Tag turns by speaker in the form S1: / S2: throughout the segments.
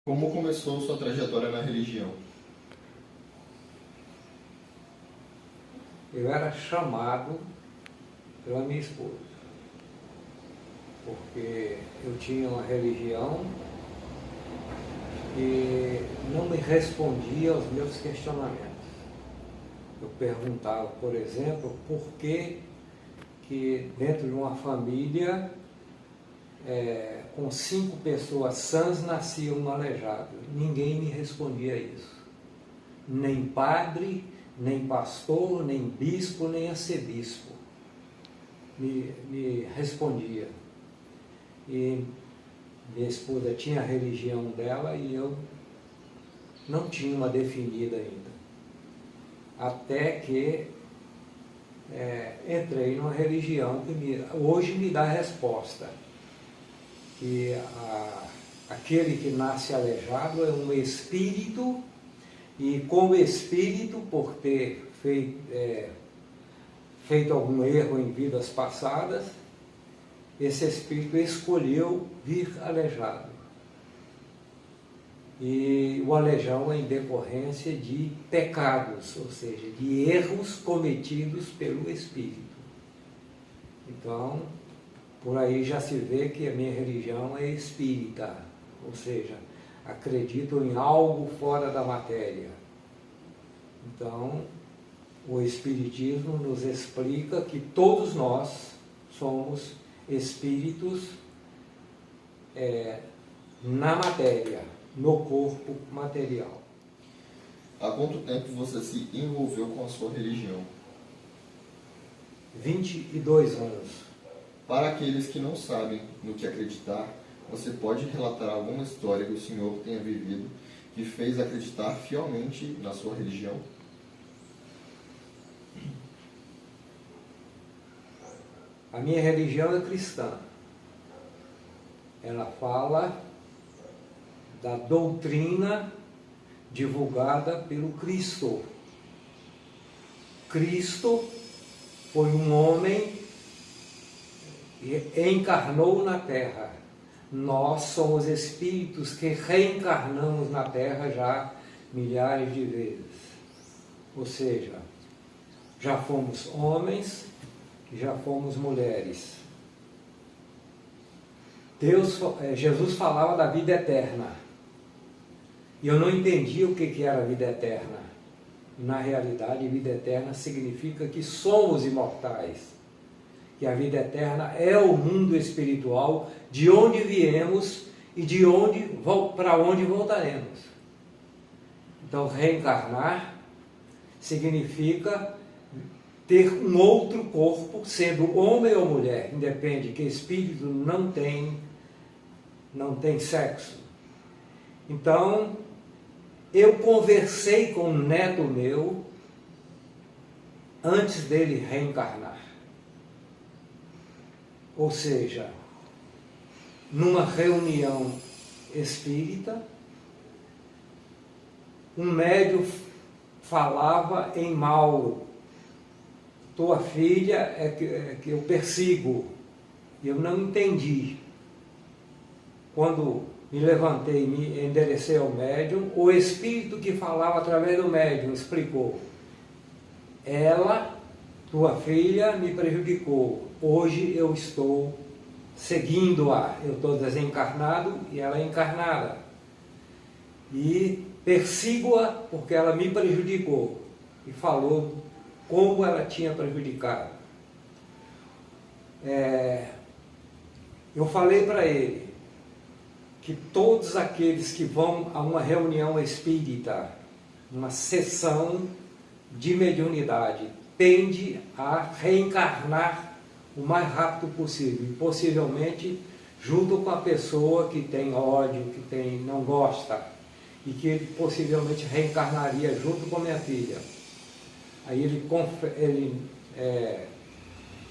S1: Como começou sua trajetória na religião?
S2: Eu era chamado pela minha esposa, porque eu tinha uma religião que não me respondia aos meus questionamentos. Eu perguntava, por exemplo, por que dentro de uma família com 5 pessoas sãs nascia um aleijado. Ninguém me respondia isso. Nem padre, nem pastor, nem bispo, nem arcebispo me respondia. E minha esposa tinha a religião dela e eu não tinha uma definida ainda. Até que entrei numa religião que hoje me dá a resposta. Que aquele que nasce aleijado é um espírito, e como espírito, por ter feito algum erro em vidas passadas, esse espírito escolheu vir aleijado. E o aleijão é em decorrência de pecados, ou seja, de erros cometidos pelo espírito. Então, por aí já se vê que a minha religião é espírita, ou seja, acredito em algo fora da matéria. Então, o Espiritismo nos explica que todos nós somos espíritos na matéria, no corpo material.
S1: Há quanto tempo você se envolveu com a sua religião?
S2: 22 anos.
S1: Para aqueles que não sabem no que acreditar, você pode relatar alguma história que o senhor tenha vivido que fez acreditar fielmente na sua religião?
S2: A minha religião é cristã. Ela fala da doutrina divulgada pelo Cristo. Cristo foi um homem que encarnou na Terra. Nós somos espíritos que reencarnamos na Terra já milhares de vezes. Ou seja, já fomos homens, já fomos mulheres. Jesus falava da vida eterna. E eu não entendia o que era a vida eterna. Na realidade, vida eterna significa que somos imortais. Que a vida eterna é o mundo espiritual, de onde viemos e para onde voltaremos. Então, reencarnar significa ter um outro corpo, sendo homem ou mulher, independe, que espírito não tem sexo. Então, eu conversei com um neto meu antes dele reencarnar. Ou seja, numa reunião espírita, um médium falava em Mauro: tua filha é que eu persigo. E eu não entendi. Quando me levantei e me enderecei ao médium, o espírito que falava através do médium explicou: tua filha me prejudicou. Hoje eu estou seguindo-a. Eu estou desencarnado e ela é encarnada. E persigo-a porque ela me prejudicou. E falou como ela tinha prejudicado. Eu falei para ele que todos aqueles que vão a uma reunião espírita, uma sessão de mediunidade, tende a reencarnar o mais rápido possível, e possivelmente junto com a pessoa que tem ódio, que não gosta, e que ele possivelmente reencarnaria junto com a minha filha. Aí ele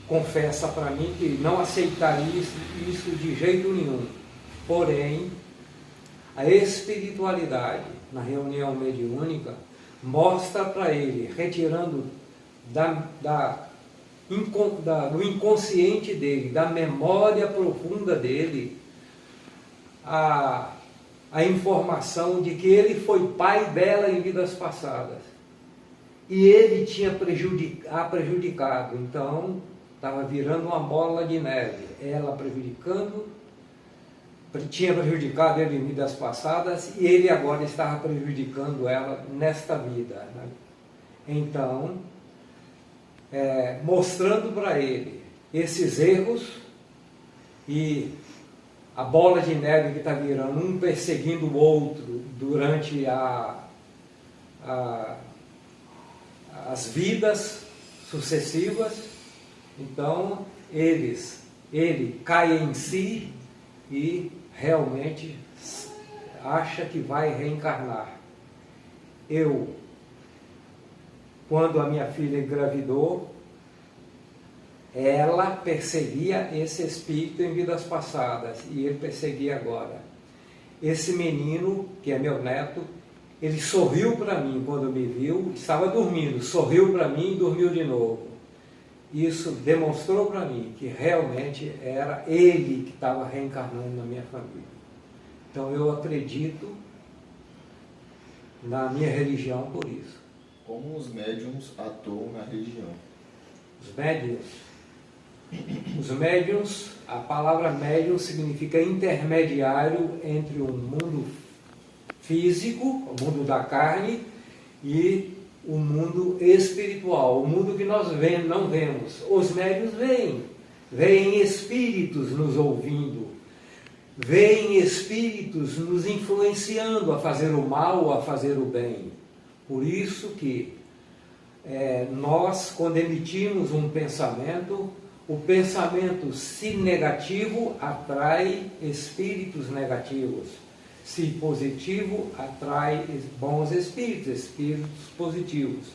S2: confessa para mim que não aceitaria isso de jeito nenhum. Porém, a espiritualidade na reunião mediúnica mostra para ele, retirando do inconsciente dele, da memória profunda dele, a a informação de que ele foi pai dela em vidas passadas. E ele tinha prejudicado, então estava virando uma bola de neve. Ela tinha prejudicado ele em vidas passadas e ele agora estava prejudicando ela nesta vida, né? Então, mostrando para ele esses erros e a bola de neve que está virando, um perseguindo o outro durante as vidas sucessivas. Então, ele cai em si e realmente acha que vai reencarnar. Quando a minha filha engravidou, ela perseguia esse espírito em vidas passadas e ele perseguia agora. Esse menino, que é meu neto, ele sorriu para mim quando me viu, estava dormindo, sorriu para mim e dormiu de novo. Isso demonstrou para mim que realmente era ele que estava reencarnando na minha família. Então eu acredito na minha religião por isso.
S1: Como os médiums atuam na religião?
S2: Os médiums, a palavra médium significa intermediário entre o mundo físico, o mundo da carne, e o mundo espiritual, o mundo que nós não vemos. Os médiuns veem espíritos nos ouvindo, veem espíritos nos influenciando a fazer o mal ou a fazer o bem. Por isso que nós, quando emitimos um pensamento, o pensamento, se negativo, atrai espíritos negativos. Se positivo, atrai bons espíritos, espíritos positivos.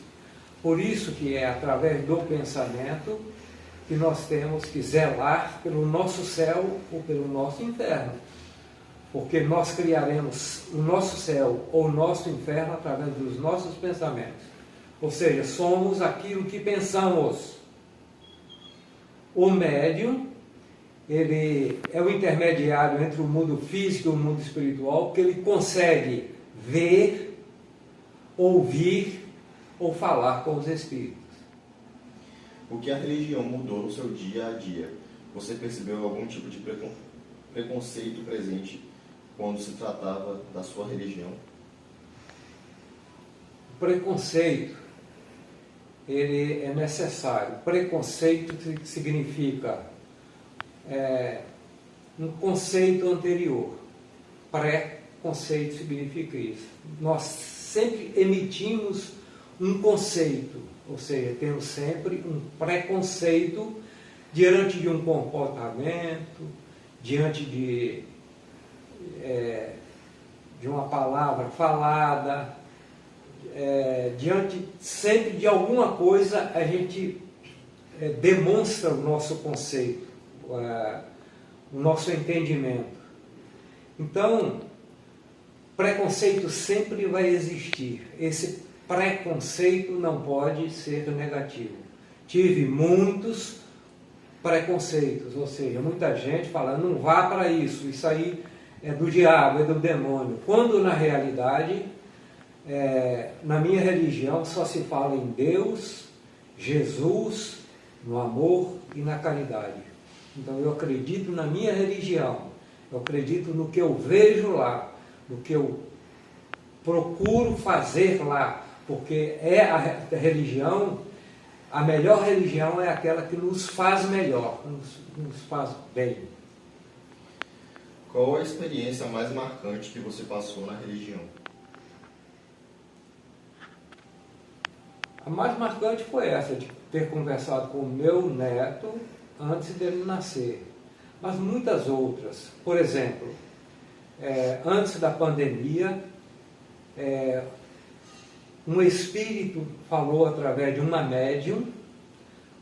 S2: Por isso que é através do pensamento que nós temos que zelar pelo nosso céu ou pelo nosso inferno. Porque nós criaremos o nosso céu ou o nosso inferno através dos nossos pensamentos. Ou seja, somos aquilo que pensamos. O médium, ele é o intermediário entre o mundo físico e o mundo espiritual, porque ele consegue ver, ouvir ou falar com os espíritos.
S1: O que a religião mudou no seu dia a dia? Você percebeu algum tipo de preconceito presente quando se tratava da sua religião?
S2: O preconceito, ele é necessário. Preconceito significa um conceito anterior. Pré-conceito significa isso. Nós sempre emitimos um conceito, ou seja, temos sempre um preconceito diante de um comportamento, diante de uma palavra falada, diante sempre de alguma coisa a gente demonstra o nosso conceito, o nosso entendimento. Então, preconceito sempre vai existir. Esse preconceito não pode ser negativo. Tive muitos preconceitos, ou seja, muita gente falando, não vá para isso aí é do diabo, é do demônio. Quando na realidade, na minha religião só se fala em Deus, Jesus, no amor e na caridade. Então eu acredito na minha religião, eu acredito no que eu vejo lá, no que eu procuro fazer lá, porque a religião, a melhor religião é aquela que nos faz melhor, nos faz bem.
S1: Qual a experiência mais marcante que você passou na religião?
S2: A mais marcante foi essa, de ter conversado com o meu neto antes dele nascer. Mas muitas outras. Por exemplo, antes da pandemia, um espírito falou através de uma médium,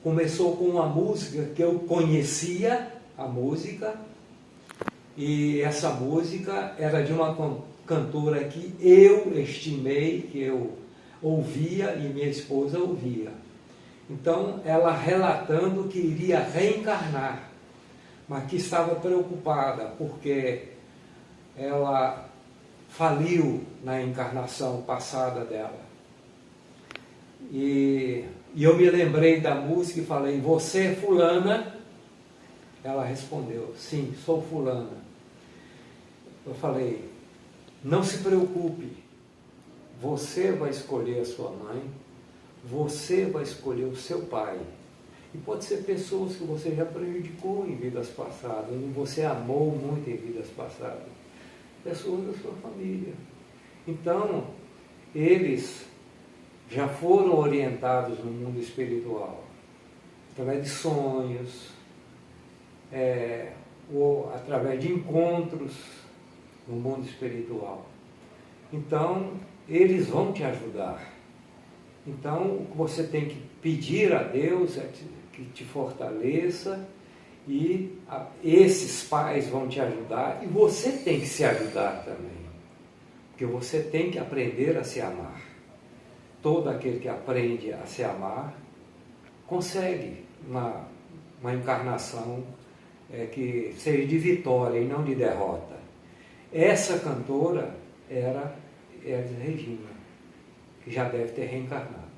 S2: começou com uma música que eu conhecia, a música, e essa música era de uma cantora que eu estimei, que eu ouvia e minha esposa ouvia. Então, ela relatando que iria reencarnar, mas que estava preocupada, porque ela faliu na encarnação passada dela. E eu me lembrei da música e falei, você é fulana? Ela respondeu, sim, sou fulana. Eu falei, não se preocupe, você vai escolher a sua mãe, você vai escolher o seu pai. E pode ser pessoas que você já prejudicou em vidas passadas, ou você amou muito em vidas passadas. Pessoas da sua família. Então, eles já foram orientados no mundo espiritual, através de sonhos, ou através de encontros no mundo espiritual. Então, eles vão te ajudar. Então, o que você tem que pedir a Deus é que te fortaleça, e esses pais vão te ajudar, e você tem que se ajudar também, porque você tem que aprender a se amar. Todo aquele que aprende a se amar consegue uma encarnação que seja de vitória e não de derrota. Essa cantora era Elis Regina, que já deve ter reencarnado.